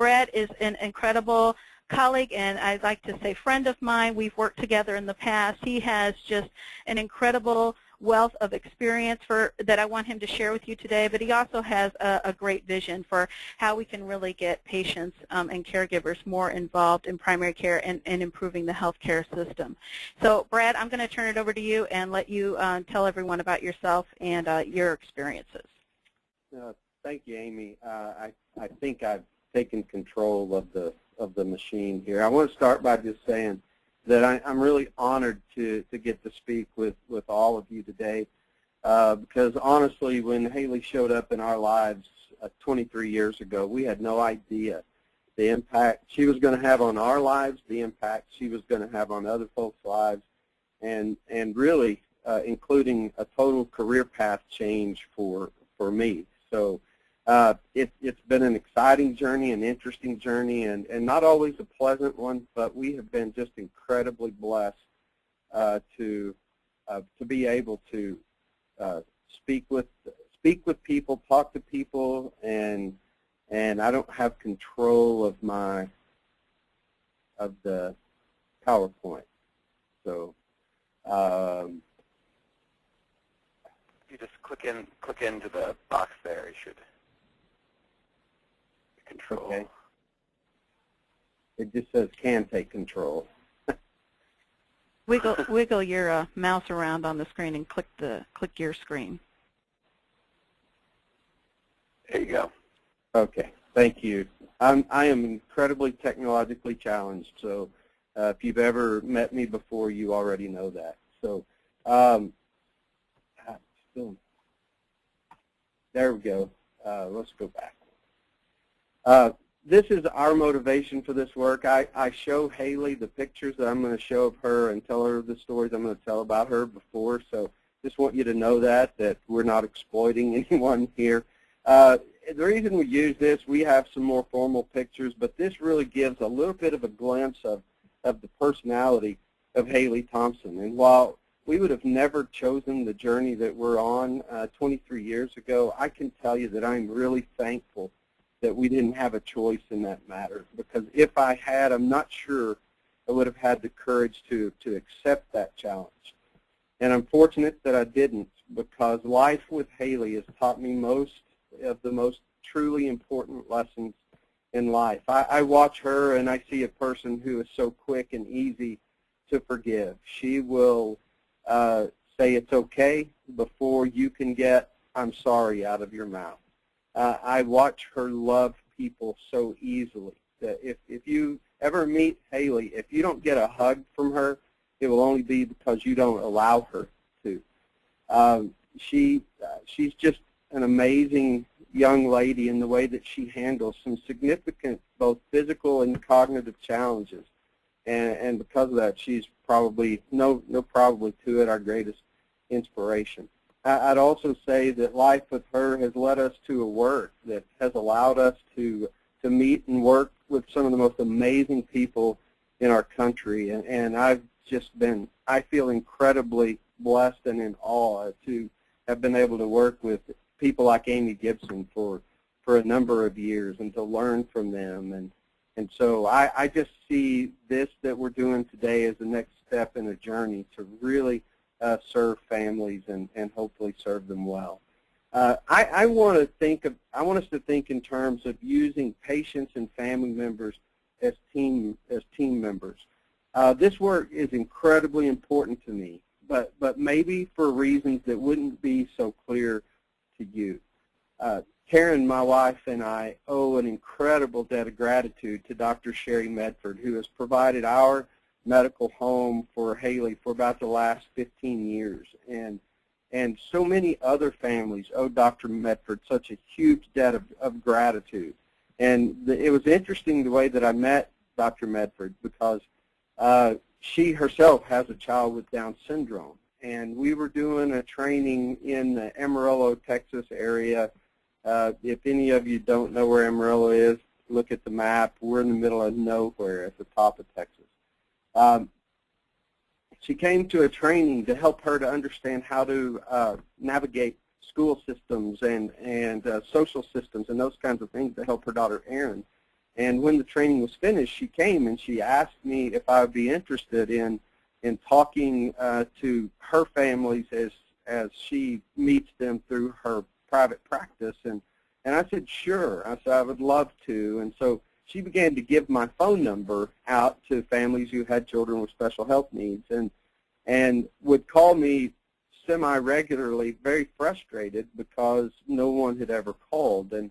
Brad is an incredible colleague, and I'd like to say friend of mine. We've worked together in the past. He has just an incredible wealth of experience that I want him to share with you today, but he also has a great vision for how we can really get patients and caregivers more involved in primary care and improving the healthcare system. So Brad, I'm going to turn it over to you and let you tell everyone about yourself and your experiences. Thank you, Amy. I think I've taken control of the machine here. I want to start by just saying that I'm really honored to get to speak with all of you today, because honestly, when HALI showed up in our lives 23 years ago, we had no idea the impact she was going to have on our lives, the impact she was going to have on other folks' lives, and really including a total career path change for me. So it's been an exciting journey, an interesting journey, and not always a pleasant one, but we have been just incredibly blessed to be able to speak with people, talk to people, and I don't have control of the PowerPoint. So you just click into the box there. You should control. Okay. It just says can take control. Wiggle your mouse around on the screen and click your screen. There you go. Okay, thank you. I am incredibly technologically challenged, so if you've ever met me before, you already know that. So there we go. Let's go back. This is our motivation for this work. I show HALI the pictures that I'm going to show of her and tell her the stories I'm going to tell about her before. So just want you to know that we're not exploiting anyone here. The reason we use this, we have some more formal pictures, but this really gives a little bit of a glimpse of the personality of HALI Thompson. And while we would have never chosen the journey that we're on 23 years ago, I can tell you that I'm really thankful that we didn't have a choice in that matter, because if I had, I'm not sure I would have had the courage to accept that challenge. And I'm fortunate that I didn't, because life with HALI has taught me most of the most truly important lessons in life. I watch her and I see a person who is so quick and easy to forgive. She will say it's okay before you can get I'm sorry out of your mouth. I watch her love people so easily that if you ever meet HALI, if you don't get a hug from her, it will only be because you don't allow her to. She's just an amazing young lady in the way that she handles some significant both physical and cognitive challenges. And because of that, she's probably, no probably to it, our greatest inspiration. I'd also say that life with her has led us to a work that has allowed us to meet and work with some of the most amazing people in our country. And I've just been, I feel incredibly blessed and in awe to have been able to work with people like Amy Gibson for a number of years and to learn from them. And so I just see this that we're doing today as the next step in a journey to really serve families and hopefully serve them well. I want us to think in terms of using patients and family members as team members. This work is incredibly important to me, but maybe for reasons that wouldn't be so clear to you. Karen, my wife, and I owe an incredible debt of gratitude to Dr. Shari Medford, who has provided our medical home for HALI for about the last 15 years. And so many other families owe Dr. Medford such a huge debt of gratitude. And it was interesting the way that I met Dr. Medford, because she herself has a child with Down syndrome. And we were doing a training in the Amarillo, Texas area. If any of you don't know where Amarillo is, look at the map. We're in the middle of nowhere at the top of Texas. She came to a training to help her to understand how to navigate school systems and social systems and those kinds of things to help her daughter Erin. And when the training was finished, she came and she asked me if I would be interested in talking to her families as she meets them through her private practice. And I said, sure. I said, I would love to. And so she began to give my phone number out to families who had children with special health needs and would call me semi-regularly, very frustrated because no one had ever called. And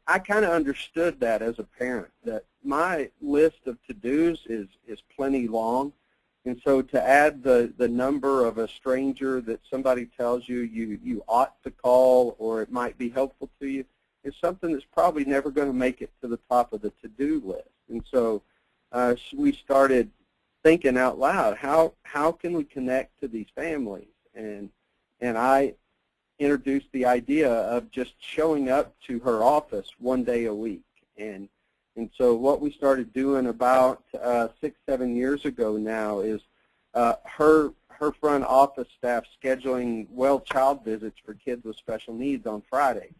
I kind of understood that as a parent, that my list of to-dos is plenty long. And so to add the number of a stranger that somebody tells you ought to call or it might be helpful to you is something that's probably never going to make it to the top of the to-do list. And so we started thinking out loud, how can we connect to these families? And I introduced the idea of just showing up to her office one day a week. And so what we started doing about 6-7 years ago now is her front office staff scheduling child visits for kids with special needs on Fridays.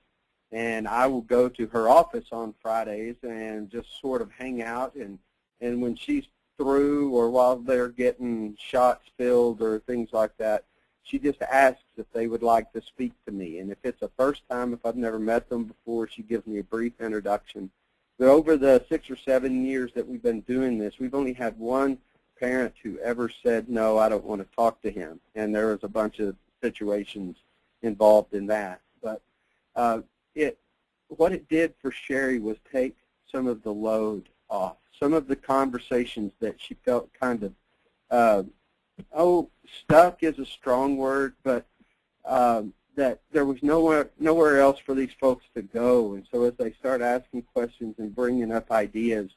And I will go to her office on Fridays and just sort of hang out. And when she's through or while they're getting shots filled or things like that, she just asks if they would like to speak to me. And if it's a first time, if I've never met them before, she gives me a brief introduction. But over the 6 or 7 years that we've been doing this, we've only had one parent who ever said, no, I don't want to talk to him. And there was a bunch of situations involved in that. But what it did for Shari was take some of the load off, some of the conversations that she felt kind of, stuck is a strong word, but that there was nowhere else for these folks to go. And so as they start asking questions and bringing up ideas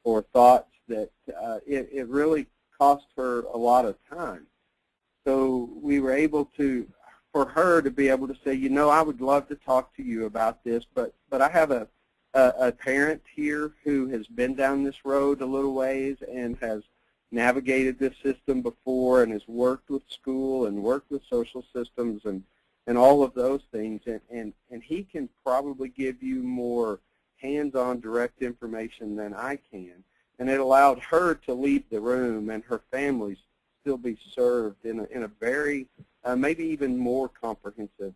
or thoughts, that it really cost her a lot of time. So we were able to, for her to be able to say, I would love to talk to you about this, but I have a parent here who has been down this road a little ways and has navigated this system before and has worked with school and worked with social systems and all of those things, and he can probably give you more hands-on direct information than I can. And it allowed her to leave the room and her families still be served in a very, maybe even more comprehensive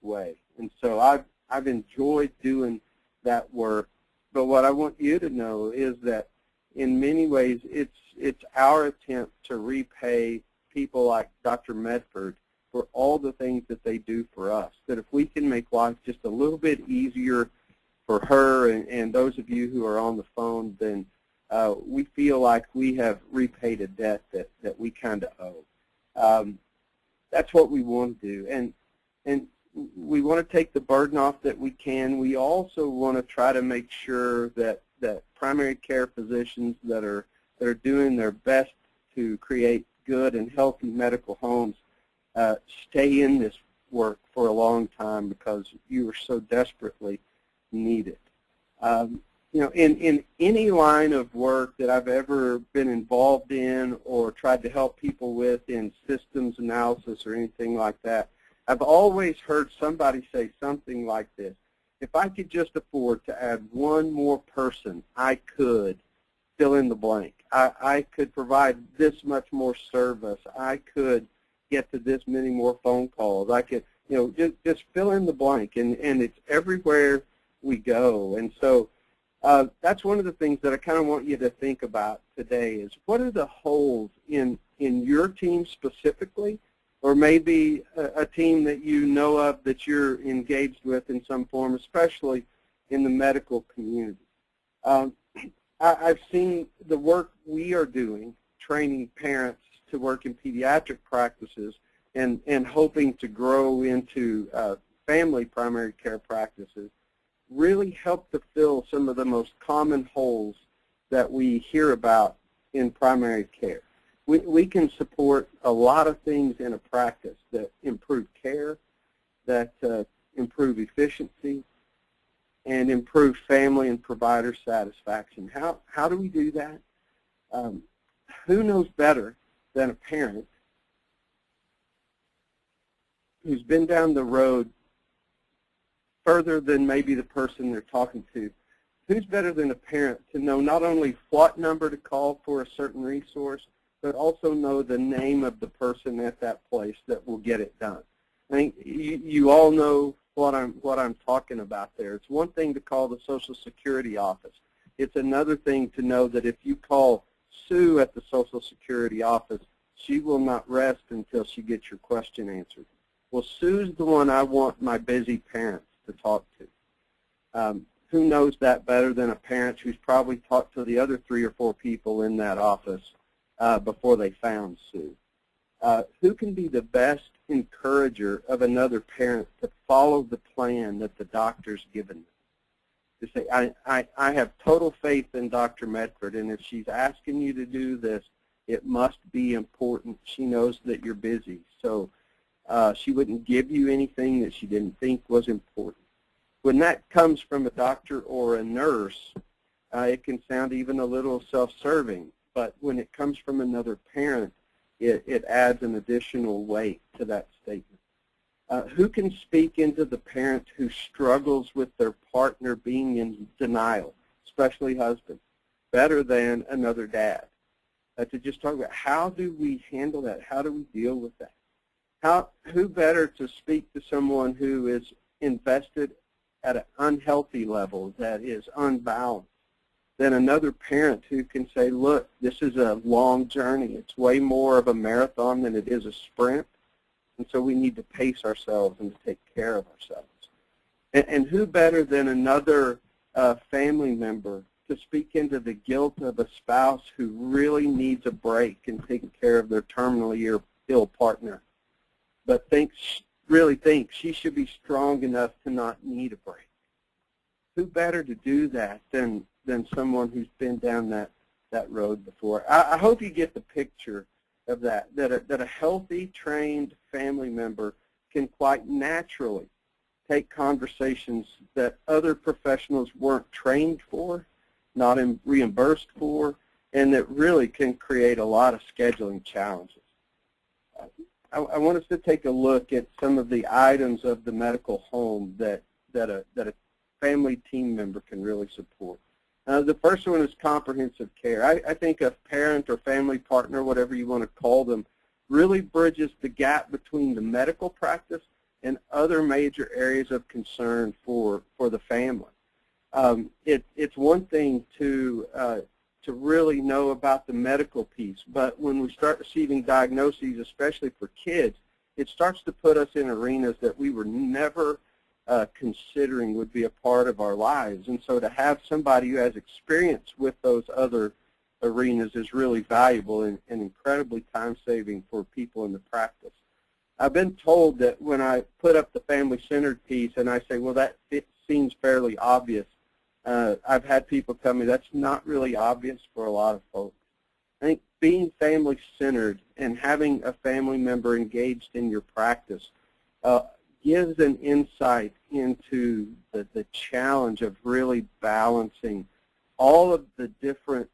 way. And so I've enjoyed doing that work. But what I want you to know is that in many ways it's our attempt to repay people like Dr. Medford for all the things that they do for us, that if we can make life just a little bit easier for her and those of you who are on the phone, then we feel like we have repaid a debt that we kind of owe. That's what we want to do. And we want to take the burden off that we can. We also want to try to make sure that primary care physicians that are doing their best to create good and healthy medical homes stay in this work for a long time because you are so desperately needed. In any line of work that I've ever been involved in or tried to help people with in systems analysis or anything like that, I've always heard somebody say something like this: if I could just afford to add one more person, I could fill in the blank. I could provide this much more service. I could get to this many more phone calls. I could, just fill in the blank, and it's everywhere we go. And so that's one of the things that I kind of want you to think about today is what are the holes in your team specifically, or maybe a team that you know of that you're engaged with in some form, especially in the medical community. I've seen the work we are doing, training parents to work in pediatric practices and hoping to grow into family primary care practices, really help to fill some of the most common holes that we hear about in primary care. We can support a lot of things in a practice that improve care, that improve efficiency, and improve family and provider satisfaction. How do we do that? Who knows better than a parent who's been down the road further than maybe the person they're talking to who's better than a parent to know not only what number to call for a certain resource, but also know the name of the person at that place that will get it done. I think you all know what I'm talking about there. It's one thing to call the Social Security office. It's another thing to know that if you call Sue at the Social Security office, she will not rest until she gets your question answered. Well, Sue's the one I want my busy parents to talk to. Who knows that better than a parent who's probably talked to the other 3 or 4 people in that office before they found Sue? Who can be the best encourager of another parent to follow the plan that the doctor's given them? To say, I have total faith in Dr. Medford, and if she's asking you to do this, it must be important. She knows that you're busy, so she wouldn't give you anything that she didn't think was important. When that comes from a doctor or a nurse, it can sound even a little self-serving, but when it comes from another parent, it adds an additional weight to that statement. Who can speak into the parent who struggles with their partner being in denial, especially husband, better than another dad? To just talk about how do we handle that? How do we deal with that? Who better to speak to someone who is invested at an unhealthy level that is unbalanced than another parent who can say, look, this is a long journey. It's way more of a marathon than it is a sprint, and so we need to pace ourselves and to take care of ourselves. And who better than another family member to speak into the guilt of a spouse who really needs a break and taking care of their terminally ill partner, but really thinks she should be strong enough to not need a break? Who better to do that than someone who's been down that road before? I hope you get the picture of that a healthy, trained family member can quite naturally take conversations that other professionals weren't trained for, not reimbursed for, and that really can create a lot of scheduling challenges. I want us to take a look at some of the items of the medical home that a family team member can really support. The first one is comprehensive care. I think a parent or family partner, whatever you want to call them, really bridges the gap between the medical practice and other major areas of concern for the family. It's one thing to really know about the medical piece, but when we start receiving diagnoses, especially for kids, it starts to put us in arenas that we were never considering would be a part of our lives. And so to have somebody who has experience with those other arenas is really valuable and incredibly time-saving for people in the practice. I've been told that when I put up the family-centered piece and I say, well, that seems fairly obvious, I've had people tell me that's not really obvious for a lot of folks. I think being family-centered and having a family member engaged in your practice gives an insight into the challenge of really balancing all of the different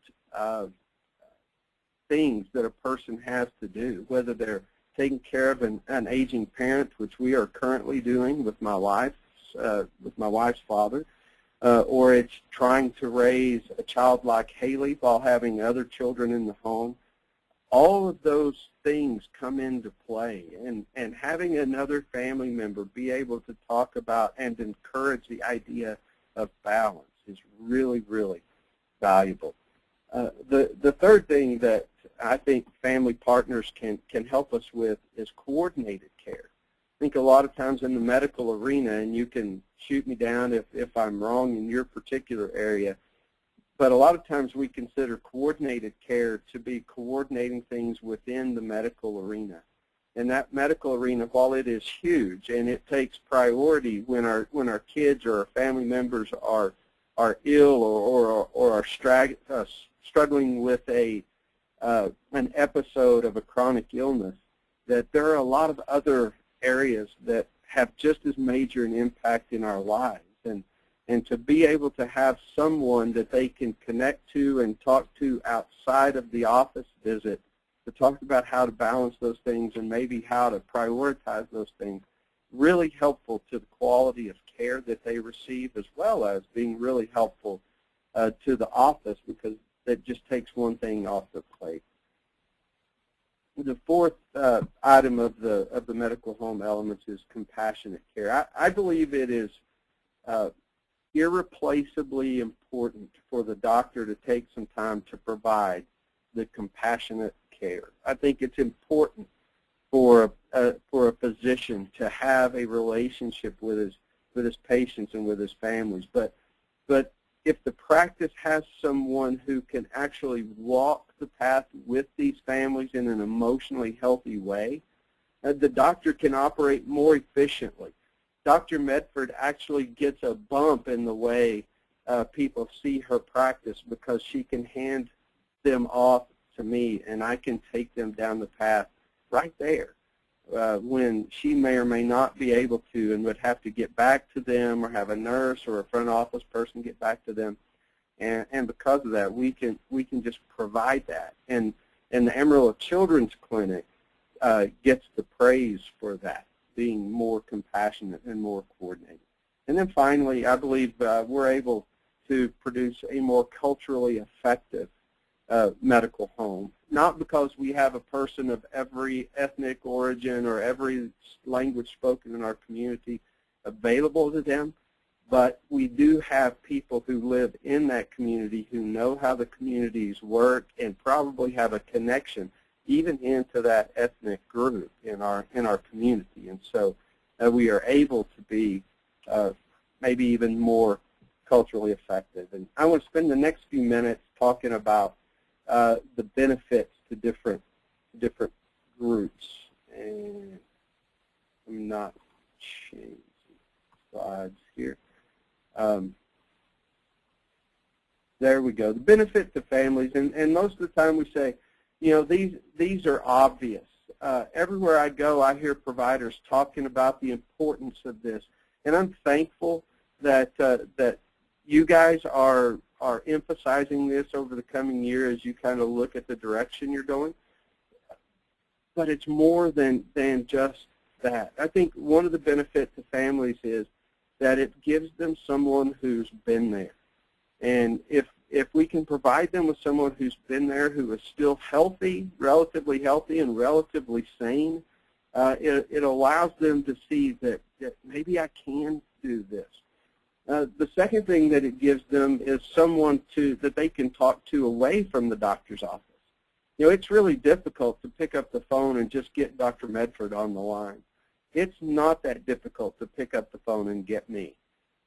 things that a person has to do, whether they're taking care of an aging parent, which we are currently doing with my wife's father, or it's trying to raise a child like HALI while having other children in the home. All of those things come into play, and having another family member be able to talk about and encourage the idea of balance is really, really valuable. The third thing that I think family partners can help us with is coordinated care. I think a lot of times in the medical arena, and you can shoot me down if I'm wrong in your particular area, but a lot of times we consider coordinated care to be coordinating things within the medical arena. And that medical arena, while it is huge and it takes priority when our kids or our family members are ill or are struggling with an episode of a chronic illness, that there are a lot of other areas that have just as major an impact in our lives. And to be able to have someone that they can connect to and talk to outside of the office visit to talk about how to balance those things and maybe how to prioritize those things, really helpful to the quality of care that they receive, as well as being really helpful to the office, because that just takes one thing off the plate. The fourth item of the medical home elements is compassionate care. I believe it is irreplaceably important for the doctor to take some time to provide the compassionate care. I think it's important for a physician to have a relationship with his patients and with his families. But if the practice has someone who can actually walk the path with these families in an emotionally healthy way, the doctor can operate more efficiently. Dr. Medford actually gets a bump in the way people see her practice, because she can hand them off to me, and I can take them down the path right there when she may or may not be able to, and would have to get back to them or have a nurse or a front office person get back to them. And because of that, we can just provide that. And the Amarillo Children's Clinic gets the praise for that, being more compassionate and more coordinated. And then finally, I believe we're able to produce a more culturally effective medical home, not because we have a person of every ethnic origin or every language spoken in our community available to them, but we do have people who live in that community who know how the communities work and probably have a connection even into that ethnic group in our community. And so we are able to be maybe even more culturally effective. And I want to spend the next few minutes talking about the benefits to different groups. And I'm not changing slides here. There we go. The benefit to families, and most of the time we say, you know, these are obvious. Everywhere I go, I hear providers talking about the importance of this, and I'm thankful that that you guys are emphasizing this over the coming year as you kind of look at the direction you're going. But it's more than just that. I think one of the benefits to families is that it gives them someone who's been there. And if we can provide them with someone who's been there, who is still healthy, relatively healthy and relatively sane, it allows them to see that maybe I can do this. The second thing that it gives them is someone that they can talk to away from the doctor's office. You know, it's really difficult to pick up the phone and just get Dr. Medford on the line. It's not that difficult to pick up the phone and get me,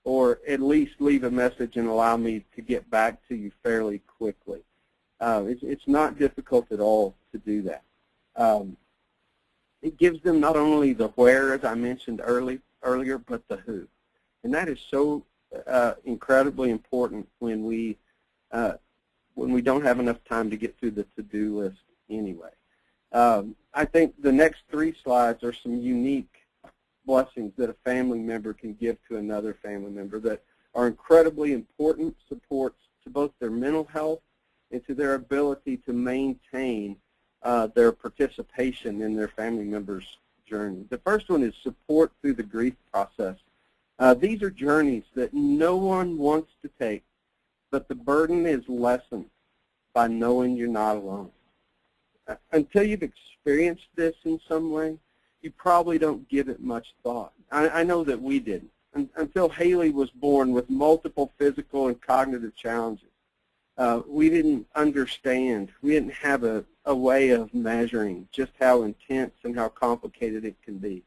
or at least leave a message and allow me to get back to you fairly quickly. It's not difficult at all to do that. It gives them not only the where, as I mentioned earlier, but the who. And that is so incredibly important when we don't have enough time to get through the to-do list anyway. I think the next three slides are some unique blessings that a family member can give to another family member that are incredibly important supports to both their mental health and to their ability to maintain their participation in their family member's journey. The first one is support through the grief process. These are journeys that no one wants to take, but the burden is lessened by knowing you're not alone. Until you've experienced this in some way, you probably don't give it much thought. I know that we didn't. Until HALI was born with multiple physical and cognitive challenges, we didn't understand. We didn't have a way of measuring just how intense and how complicated it can be.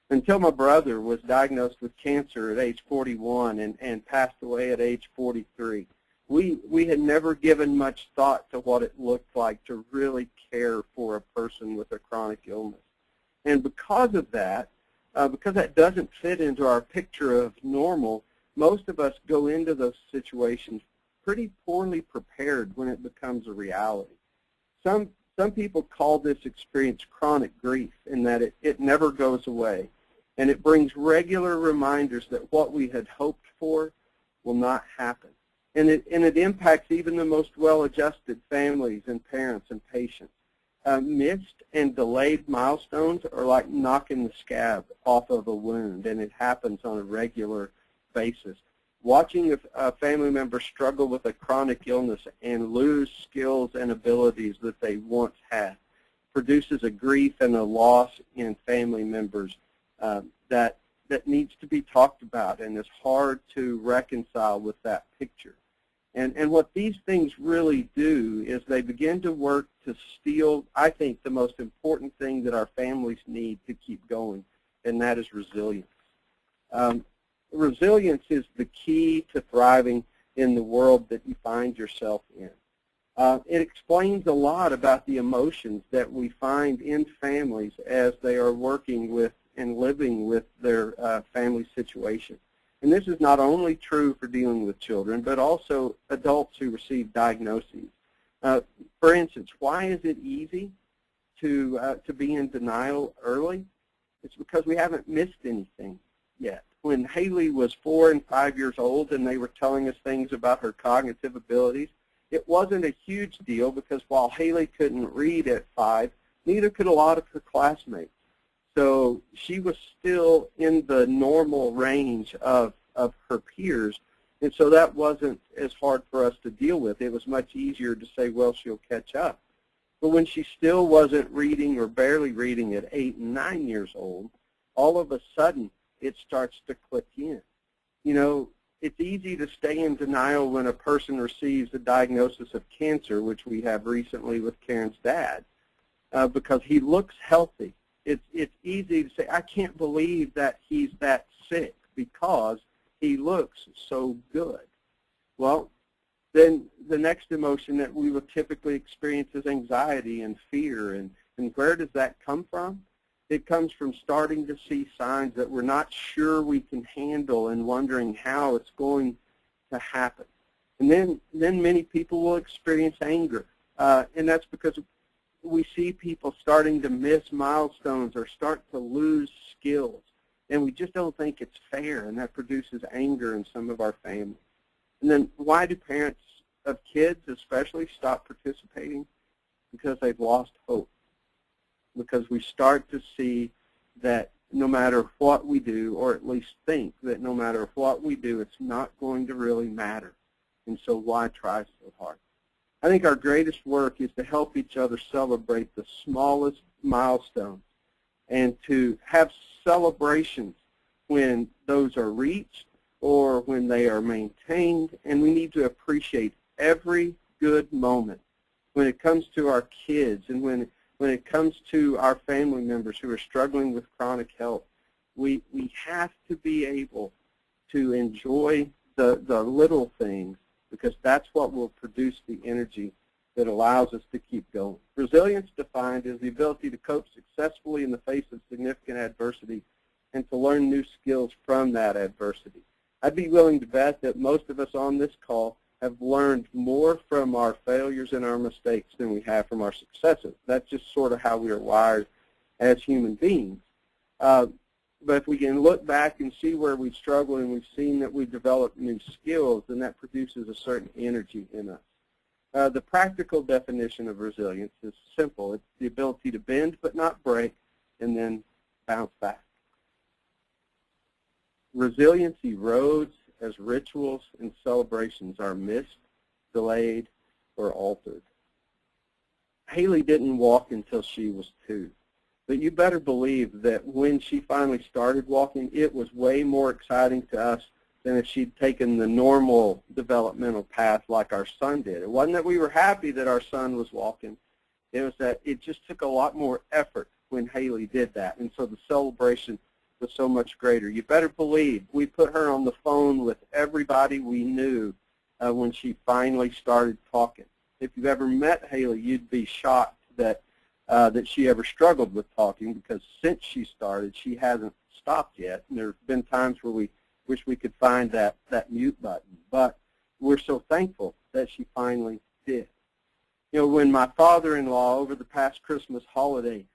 Until my brother was diagnosed with cancer at age 41 and passed away at age 43. We had never given much thought to what it looked like to really care for a person with a chronic illness. And because of that, because that doesn't fit into our picture of normal, most of us go into those situations pretty poorly prepared when it becomes a reality. Some people call this experience chronic grief, in that it never goes away. And it brings regular reminders that what we had hoped for will not happen. And it impacts even the most well-adjusted families and parents and patients. Missed and delayed milestones are like knocking the scab off of a wound, and it happens on a regular basis. Watching a family member struggle with a chronic illness and lose skills and abilities that they once had produces a grief and a loss in family members that needs to be talked about and is hard to reconcile with that picture. And what these things really do is they begin to work to steal, I think, the most important thing that our families need to keep going, and that is resilience. Resilience is the key to thriving in the world that you find yourself in. It explains a lot about the emotions that we find in families as they are working with and living with their family situation. And this is not only true for dealing with children, but also adults who receive diagnoses. For instance, why is it easy to be in denial early? It's because we haven't missed anything yet. When HALI was 4 and 5 years old and they were telling us things about her cognitive abilities, it wasn't a huge deal because while HALI couldn't read at 5, neither could a lot of her classmates. So she was still in the normal range of her peers, and so that wasn't as hard for us to deal with. It was much easier to say, well, she'll catch up. But when she still wasn't reading or barely reading at 8 and 9 years old, all of a sudden it starts to click in. You know, it's easy to stay in denial when a person receives a diagnosis of cancer, which we have recently with Karen's dad, because he looks healthy. It's easy to say, I can't believe that he's that sick because he looks so good. Well, then the next emotion that we will typically experience is anxiety and fear. And where does that come from? It comes from starting to see signs that we're not sure we can handle and wondering how it's going to happen. And then many people will experience anger. And that's because we see people starting to miss milestones or start to lose skills. And we just don't think it's fair, and that produces anger in some of our families. And then why do parents of kids especially stop participating? Because they've lost hope. Because we start to see that no matter what we do, or at least think that no matter what we do, it's not going to really matter. And so why try so hard? I think our greatest work is to help each other celebrate the smallest milestones and to have celebrations when those are reached or when they are maintained, and we need to appreciate every good moment when it comes to our kids and when it comes to our family members who are struggling with chronic health. We have to be able to enjoy the little things, because that's what will produce the energy that allows us to keep going. Resilience defined is the ability to cope successfully in the face of significant adversity and to learn new skills from that adversity. I'd be willing to bet that most of us on this call have learned more from our failures and our mistakes than we have from our successes. That's just sort of how we are wired as human beings. But if we can look back and see where we've struggled and we've seen that we've developed new skills, then that produces a certain energy in us. The practical definition of resilience is simple. It's the ability to bend but not break and then bounce back. Resilience erodes as rituals and celebrations are missed, delayed, or altered. HALI didn't walk until she was 2. But you better believe that when she finally started walking, it was way more exciting to us than if she'd taken the normal developmental path like our son did. It wasn't that we were happy that our son was walking. It was that it just took a lot more effort when HALI did that, and so the celebration was so much greater. You better believe we put her on the phone with everybody we knew when she finally started talking. If you've ever met HALI, you'd be shocked that she ever struggled with talking, because since she started, she hasn't stopped yet. And there have been times where we wish we could find that mute button. But we're so thankful that she finally did. You know, when my father-in-law over the past Christmas holiday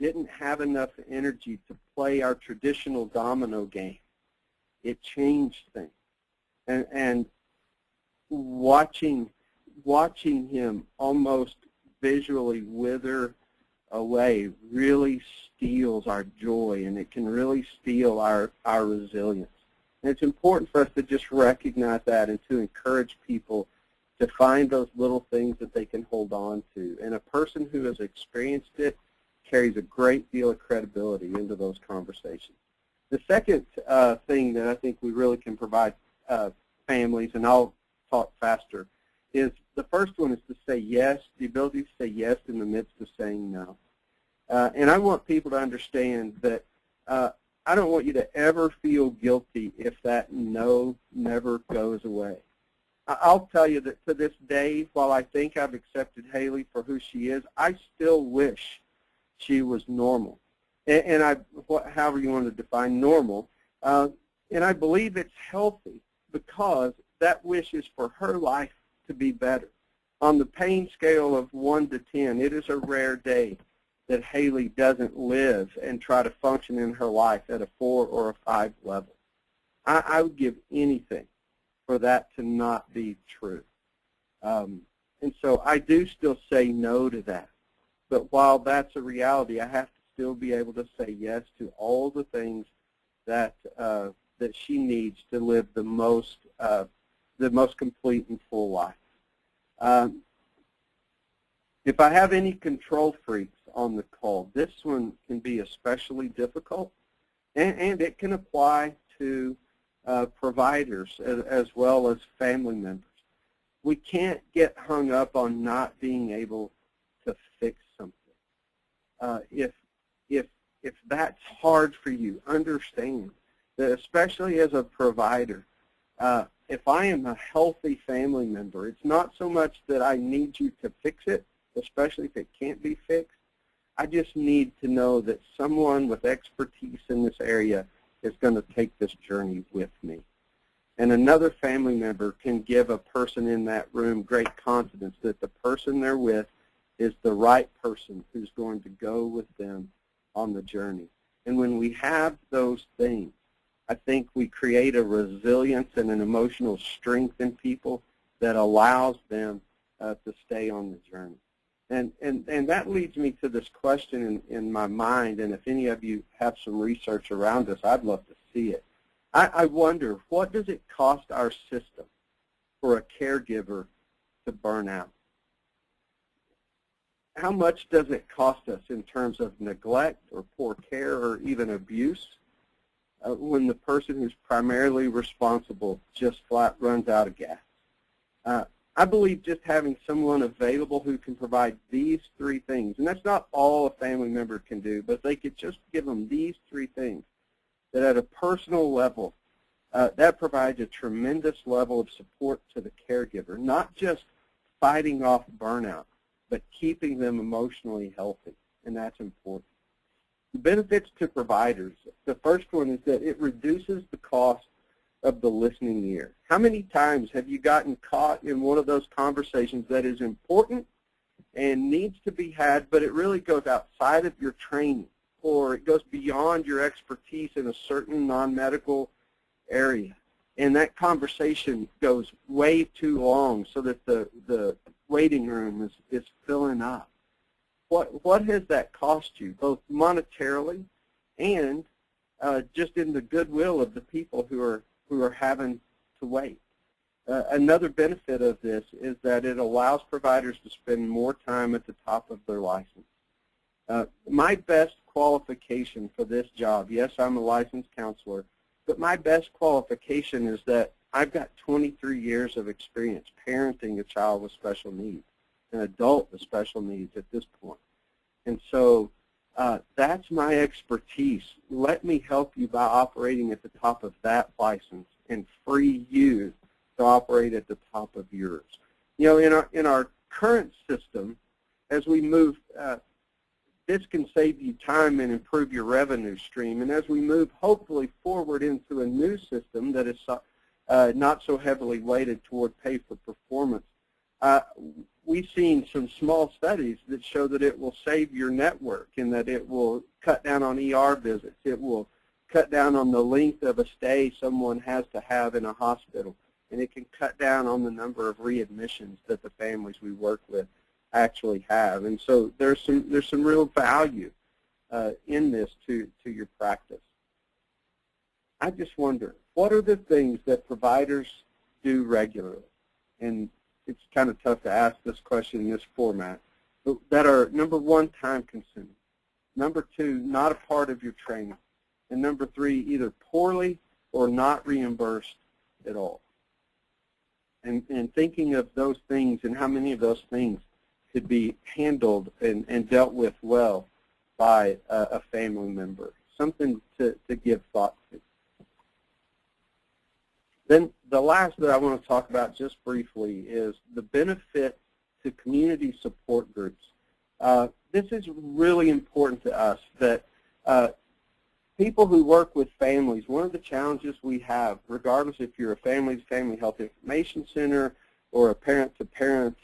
didn't have enough energy to play our traditional domino game, it changed things. And watching him almost visually wither away really steals our joy, and it can really steal our resilience. And it's important for us to just recognize that and to encourage people to find those little things that they can hold on to. And a person who has experienced it carries a great deal of credibility into those conversations. The second thing that I think we really can provide families, and I'll talk faster, is the first one is to say yes, the ability to say yes in the midst of saying no. And I want people to understand that I don't want you to ever feel guilty if that no never goes away. I'll tell you that to this day, while I think I've accepted HALI for who she is, I still wish she was normal. And however you want to define normal. And I believe it's healthy because that wish is for her life to be better. On the pain scale of 1 to 10, it is a rare day that HALI doesn't live and try to function in her life at a 4 or a 5 level. I would give anything for that to not be true. And so I do still say no to that. But while that's a reality, I have to still be able to say yes to all the things that that she needs to live the most complete and full life. If I have any control freaks on the call, this one can be especially difficult, and it can apply to providers as well as family members. We can't get hung up on not being able to fix something. If that's hard for you, understand that especially as a provider, if I am a healthy family member, it's not so much that I need you to fix it, especially if it can't be fixed. I just need to know that someone with expertise in this area is going to take this journey with me. And another family member can give a person in that room great confidence that the person they're with is the right person who's going to go with them on the journey. And when we have those things, I think we create a resilience and an emotional strength in people that allows them to stay on the journey. And that leads me to this question in my mind, and if any of you have some research around this, I'd love to see it. I wonder, what does it cost our system for a caregiver to burn out? How much does it cost us in terms of neglect or poor care or even abuse when the person who's primarily responsible just flat runs out of gas? I believe just having someone available who can provide these 3 things, and that's not all a family member can do, but they could just give them these 3 things, that at a personal level, that provides a tremendous level of support to the caregiver, not just fighting off burnout, but keeping them emotionally healthy, and that's important. The benefits to providers, the first one is that it reduces the cost of the listening ear. How many times have you gotten caught in one of those conversations that is important and needs to be had, but it really goes outside of your training, or it goes beyond your expertise in a certain non-medical area, and that conversation goes way too long so that the waiting room is filling up? What has that cost you, both monetarily and just in the goodwill of the people who are having to wait? Another benefit of this is that it allows providers to spend more time at the top of their license. My best qualification for this job, yes, I'm a licensed counselor, but my best qualification is that I've got 23 years of experience parenting a child with special needs, an adult with special needs at this point. And so that's my expertise. Let me help you by operating at the top of that license and free you to operate at the top of yours. You know, in our current system, as we move, this can save you time and improve your revenue stream. And as we move, hopefully, forward into a new system that is not so heavily weighted toward pay for performance, we've seen some small studies that show that it will save your network and that it will cut down on ER visits. It will cut down on the length of a stay someone has to have in a hospital, and it can cut down on the number of readmissions that the families we work with actually have. And so there's some real value in this to your practice. I just wonder, what are the things that providers do regularly? And it's kind of tough to ask this question in this format, but that are, number one, time consuming, number two, not a part of your training, and number three, either poorly or not reimbursed at all. And thinking of those things and how many of those things could be handled and dealt with well by a family member, something to give thought to. Then the last that I want to talk about just briefly is the benefit to community support groups. This is really important to us, that people who work with families, one of the challenges we have, regardless if you're a family health information center or a parent-to-parent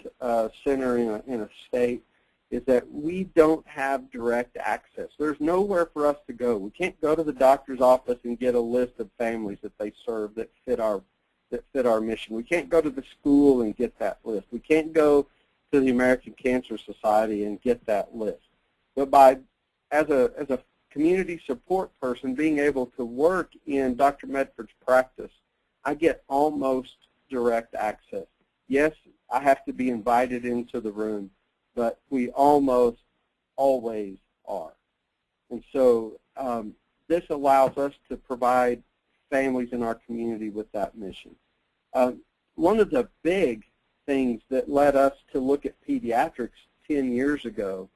center in a state, is that we don't have direct access. There's nowhere for us to go. We can't go to the doctor's office and get a list of families that they serve that fit our mission. We can't go to the school and get that list. We can't go to the American Cancer Society and get that list. But as a community support person, being able to work in Dr. Medford's practice, I get almost direct access. Yes, I have to be invited into the room, but we almost always are. And so this allows us to provide families in our community with that mission. One of the big things that led us to look at pediatrics 10 years ago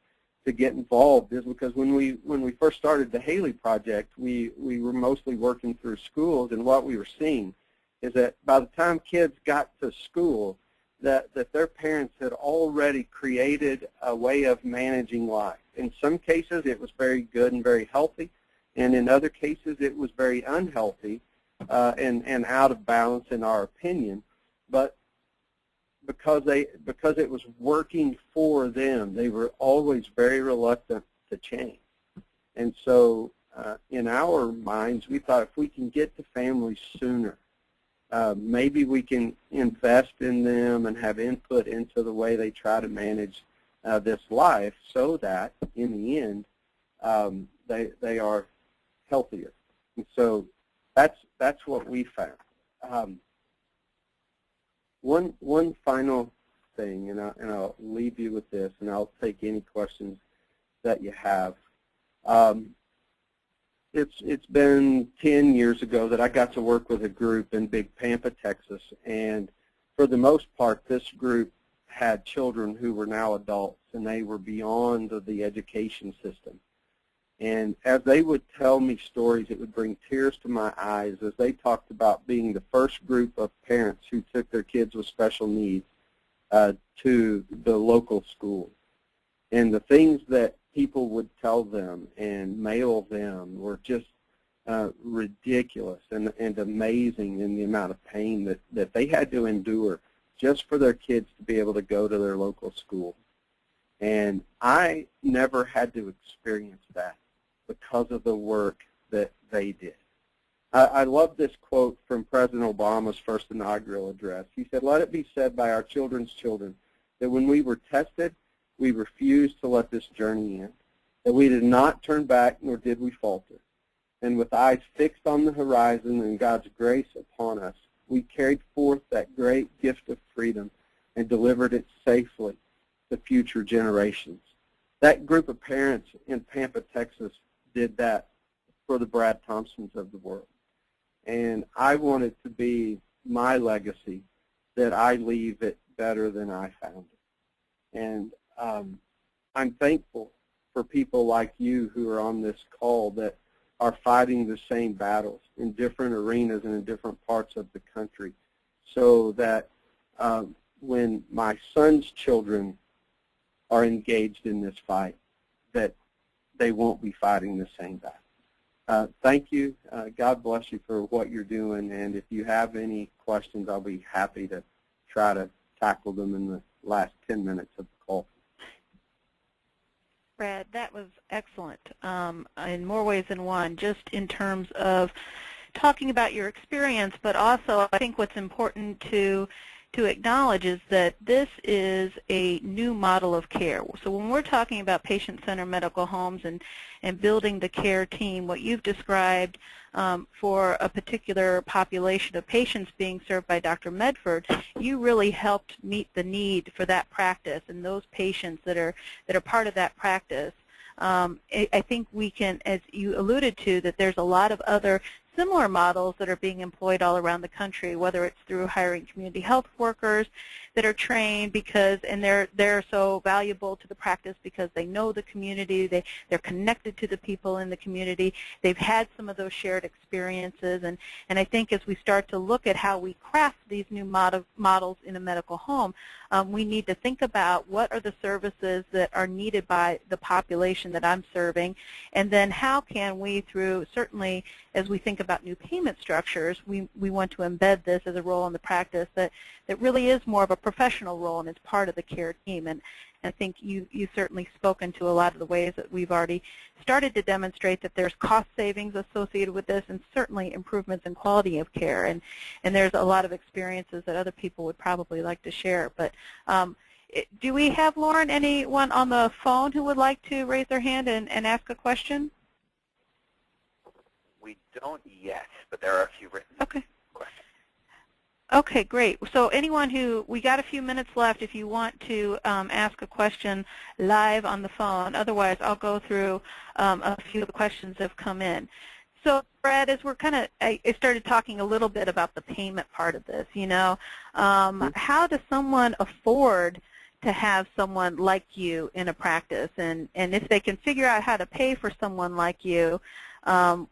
to get involved is because when we first started the HALI project, we were mostly working through schools, and what we were seeing is that by the time kids got to school, that their parents had already created a way of managing life. In some cases, it was very good and very healthy, and in other cases, it was very unhealthy and out of balance in our opinion. But because it was working for them, they were always very reluctant to change. And so in our minds, we thought if we can get to families sooner, maybe we can invest in them and have input into the way they try to manage this life so that in the end they are healthier. And so that's what we found. One final thing, and I'll leave you with this, and I'll take any questions that you have. It's been 10 years ago that I got to work with a group in Big Pampa, Texas, and for the most part, this group had children who were now adults, and they were beyond the education system. And as they would tell me stories, it would bring tears to my eyes as they talked about being the first group of parents who took their kids with special needs to the local school. And the things that people would tell them and mail them were just ridiculous and amazing in the amount of pain that they had to endure just for their kids to be able to go to their local school. And I never had to experience that because of the work that they did. I love this quote from President Obama's first inaugural address. He said, "Let it be said by our children's children that when we were tested, we refused to let this journey end, that we did not turn back nor did we falter. And with eyes fixed on the horizon and God's grace upon us, we carried forth that great gift of freedom and delivered it safely to future generations." That group of parents in Pampa, Texas did that for the Brad Thompsons of the world. And I want it to be my legacy that I leave it better than I found it. And I'm thankful for people like you who are on this call that are fighting the same battles in different arenas and in different parts of the country, so that when my son's children are engaged in this fight, that they won't be fighting the same battle. Thank you. God bless you for what you're doing, and if you have any questions, I'll be happy to try to tackle them in the last 10 minutes of the call. Brad, that was excellent in more ways than one, just in terms of talking about your experience, but also I think what's important to to acknowledge is that this is a new model of care. So when we're talking about patient-centered medical homes and building the care team, what you've described for a particular population of patients being served by Dr. Medford, you really helped meet the need for that practice and those patients that are part of that practice. I think we can, as you alluded to, that there's a lot of other similar models that are being employed all around the country, whether it's through hiring community health workers that are trained and they're so valuable to the practice because they know the community, they're connected to the people in the community, they've had some of those shared experiences, and I think as we start to look at how we craft these new models in a medical home, we need to think about what are the services that are needed by the population that I'm serving, and then how can we, through certainly as we think about new payment structures, we want to embed this as a role in the practice that really is more of a professional role and is part of the care team. And I think you've certainly spoken to a lot of the ways that we've already started to demonstrate that there's cost savings associated with this and certainly improvements in quality of care. And there's a lot of experiences that other people would probably like to share. But do we have, Lauren, anyone on the phone who would like to raise their hand and ask a question? We don't yet, but there are a few written questions. Okay, great. So anyone we got a few minutes left if you want to ask a question live on the phone. Otherwise, I'll go through a few of the questions that have come in. So, Brad, as we're I started talking a little bit about the payment part of this, how does someone afford to have someone like you in a practice? And if they can figure out how to pay for someone like you,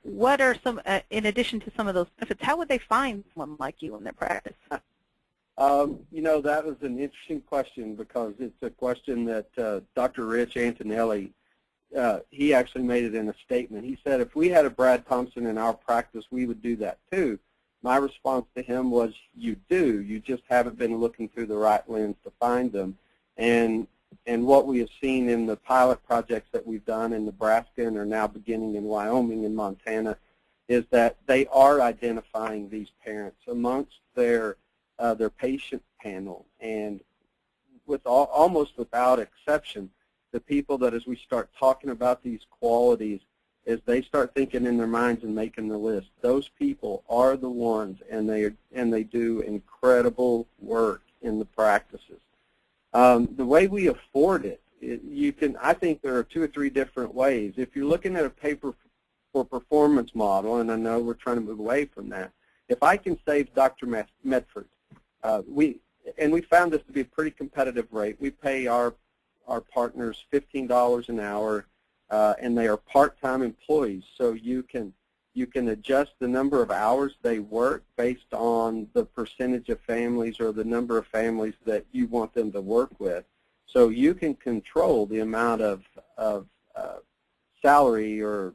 what are some, in addition to some of those benefits, how would they find someone like you in their practice? That was an interesting question because it's a question that Dr. Rich Antonelli, he actually made it in a statement. He said, if we had a Brad Thompson in our practice, we would do that too. My response to him was, you do. You just haven't been looking through the right lens to find them. And what we have seen in the pilot projects that we've done in Nebraska and are now beginning in Wyoming and Montana is that they are identifying these parents amongst their patient panel. And almost without exception, the people that as we start talking about these qualities, as they start thinking in their minds and making the list, those people are the ones, and they do incredible work in the practices. The way we afford it, I think there are 2 or 3 different ways. If you're looking at a pay-for-performance model, and I know we're trying to move away from that, if I can save Dr. Medford, we found this to be a pretty competitive rate. We pay our partners $15 an hour, and they are part-time employees, so you can adjust the number of hours they work based on the percentage of families or the number of families that you want them to work with. So you can control the amount of salary or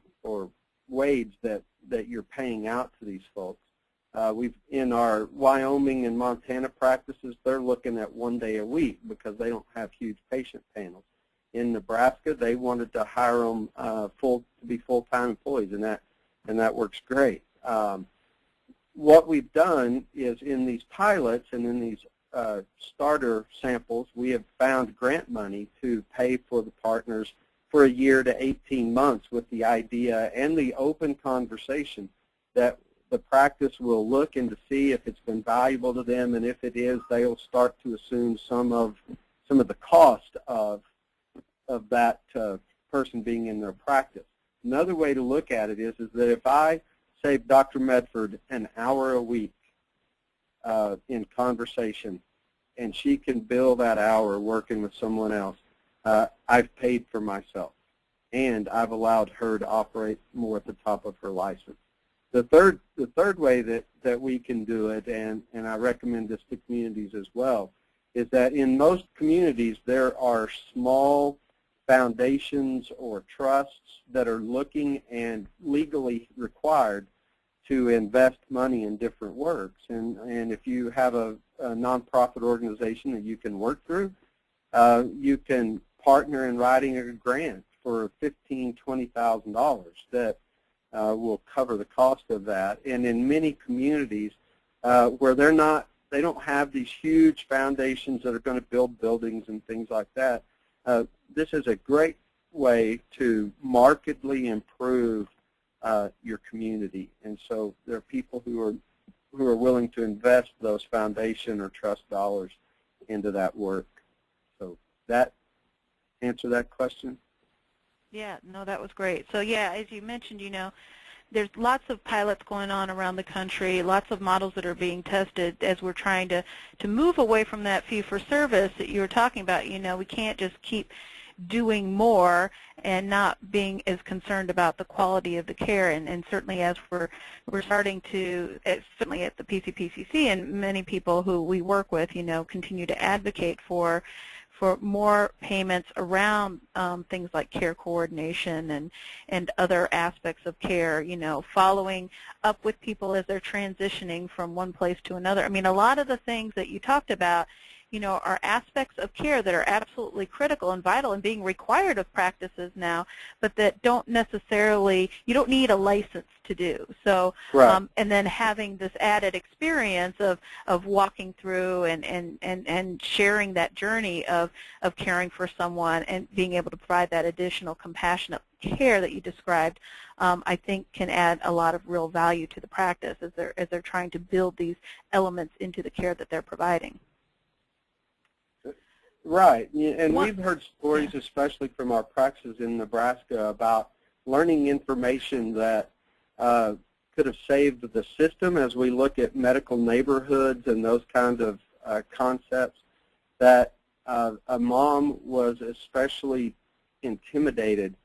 wage that you're paying out to these folks. In our Wyoming and Montana practices, they're looking at 1 day a week because they don't have huge patient panels. In Nebraska, they wanted to hire them to be full-time employees, and that works great. What we've done is in these pilots and in these starter samples, we have found grant money to pay for the partners for a year to 18 months with the idea and the open conversation that the practice will look and to see if it's been valuable to them, and if it is, they'll start to assume some of the cost of that person being in their practice. Another way to look at it is that if I save Dr. Medford an hour a week in conversation, and she can bill that hour working with someone else, I've paid for myself, and I've allowed her to operate more at the top of her license. The third way that we can do it, and I recommend this to communities as well, is that in most communities there are small foundations or trusts that are looking and legally required to invest money in different works. And if you have a nonprofit organization that you can work through, you can partner in writing a grant for $15,000, $20,000 that will cover the cost of that. And in many communities where they they don't have these huge foundations that are going to build buildings and things like that. This is a great way to markedly improve your community, and so there are people who are willing to invest those foundation or trust dollars into that work. So that answer that question? Yeah, no, that was great. So yeah, as you mentioned, there's lots of pilots going on around the country, lots of models that are being tested as we're trying to move away from that fee-for-service that you were talking about. We can't just keep doing more and not being as concerned about the quality of the care. And certainly as we're starting to, certainly at the PCPCC and many people who we work with, continue to advocate for more payments around things like care coordination and other aspects of care, following up with people as they're transitioning from one place to another. I mean, a lot of the things that you talked about, are aspects of care that are absolutely critical and vital and being required of practices now, but that don't necessarily, you don't need a license to do. So, right. And then having this added experience of walking through and sharing that journey of caring for someone and being able to provide that additional compassionate care that you described, I think can add a lot of real value to the practice as they're trying to build these elements into the care that they're providing. Right, and we've heard stories, especially from our practices in Nebraska, about learning information that could have saved the system as we look at medical neighborhoods and those kinds of concepts, that a mom was especially intimidated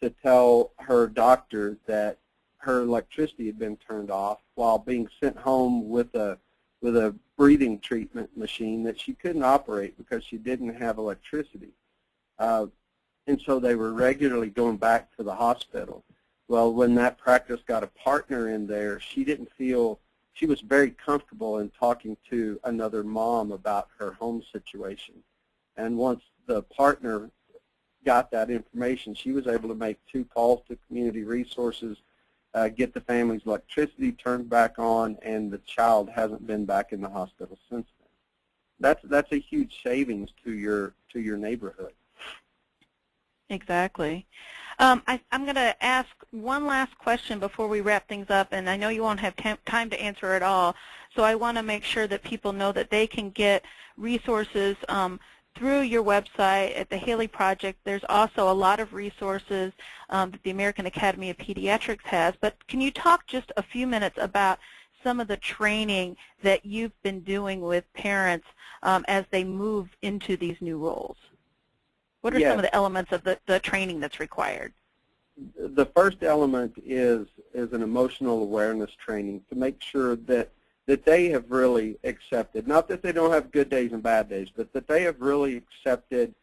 to tell her doctor that her electricity had been turned off while being sent home with a breathing treatment machine that she couldn't operate because she didn't have electricity. And so they were regularly going back to the hospital. Well, when that practice got a partner in there, she didn't feel, she was very comfortable in talking to another mom about her home situation. And once the partner got that information, she was able to make 2 calls to community resources, get the family's electricity turned back on, and the child hasn't been back in the hospital since then. That's a huge savings to your neighborhood. Exactly. I'm going to ask one last question before we wrap things up, and I know you won't have time to answer it all, so I want to make sure that people know that they can get resources through your website at the HALI Project. There's also a lot of resources that the American Academy of Pediatrics has, but can you talk just a few minutes about some of the training that you've been doing with parents as they move into these new roles? What are some of the elements of the training that's required? The first element is an emotional awareness training to make sure that they have really accepted, not that they don't have good days and bad days, but that they have really accepted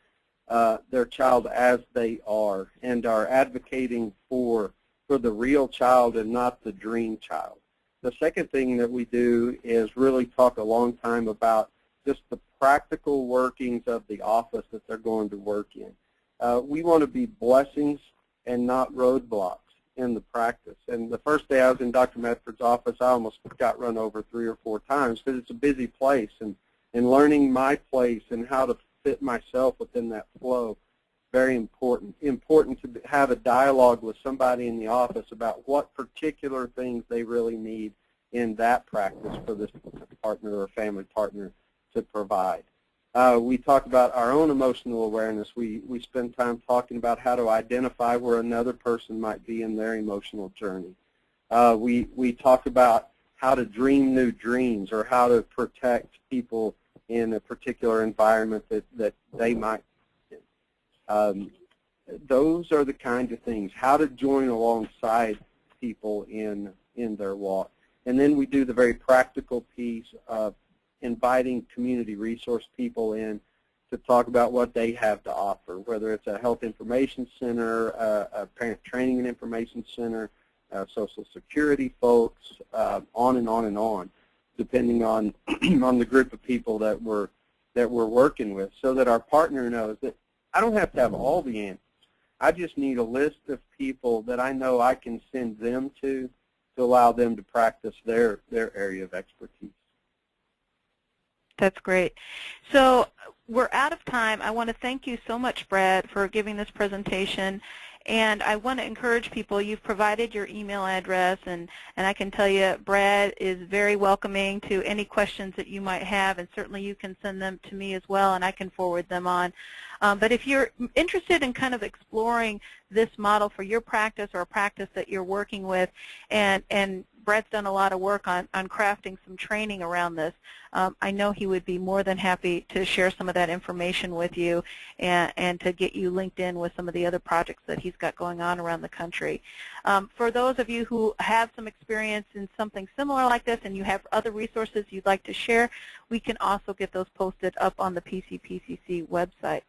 their child as they are and are advocating for the real child and not the dream child. The second thing that we do is really talk a long time about just the practical workings of the office that they're going to work in. We want to be blessings and not roadblocks in the practice. And the first day I was in Dr. Medford's office, I almost got run over 3 or 4 times because it's a busy place, and learning my place and how to fit myself within that flow, very important. Important to have a dialogue with somebody in the office about what particular things they really need in that practice for this partner or family partner to provide. We talk about our own emotional awareness. We spend time talking about how to identify where another person might be in their emotional journey. We talk about how to dream new dreams or how to protect people in a particular environment that they might be in. Those are the kinds of things, how to join alongside people in their walk. And then we do the very practical piece of inviting community resource people in to talk about what they have to offer, whether it's a health information center, a parent training and information center, Social Security folks, on and on and on, depending on on the group of people that we're working with, so that our partner knows that I don't have to have all the answers. I just need a list of people that I know I can send them to allow them to practice their area of expertise. That's great. So we're out of time. I want to thank you so much, Brad, for giving this presentation. And I want to encourage people, you've provided your email address, and I can tell you Brad is very welcoming to any questions that you might have, and certainly you can send them to me as well, and I can forward them on. But if you're interested in kind of exploring this model for your practice or a practice that you're working with, and Brad's done a lot of work on crafting some training around this, I know he would be more than happy to share some of that information with you and to get you linked in with some of the other projects that he's got going on around the country. For those of you who have some experience in something similar like this and you have other resources you'd like to share, we can also get those posted up on the PCPCC website.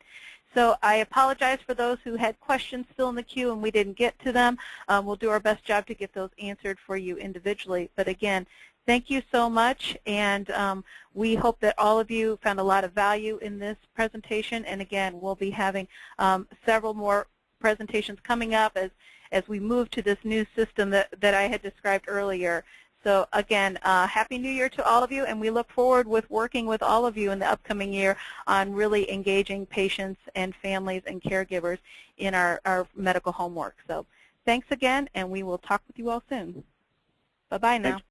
So I apologize for those who had questions still in the queue and we didn't get to them. We'll do our best job to get those answered for you individually. But again, thank you so much, and we hope that all of you found a lot of value in this presentation. And again, we'll be having several more presentations coming up as we move to this new system that I had described earlier. So again, Happy New Year to all of you, and we look forward with working with all of you in the upcoming year on really engaging patients and families and caregivers in our medical homework. So thanks again, and we will talk with you all soon. Bye-bye now.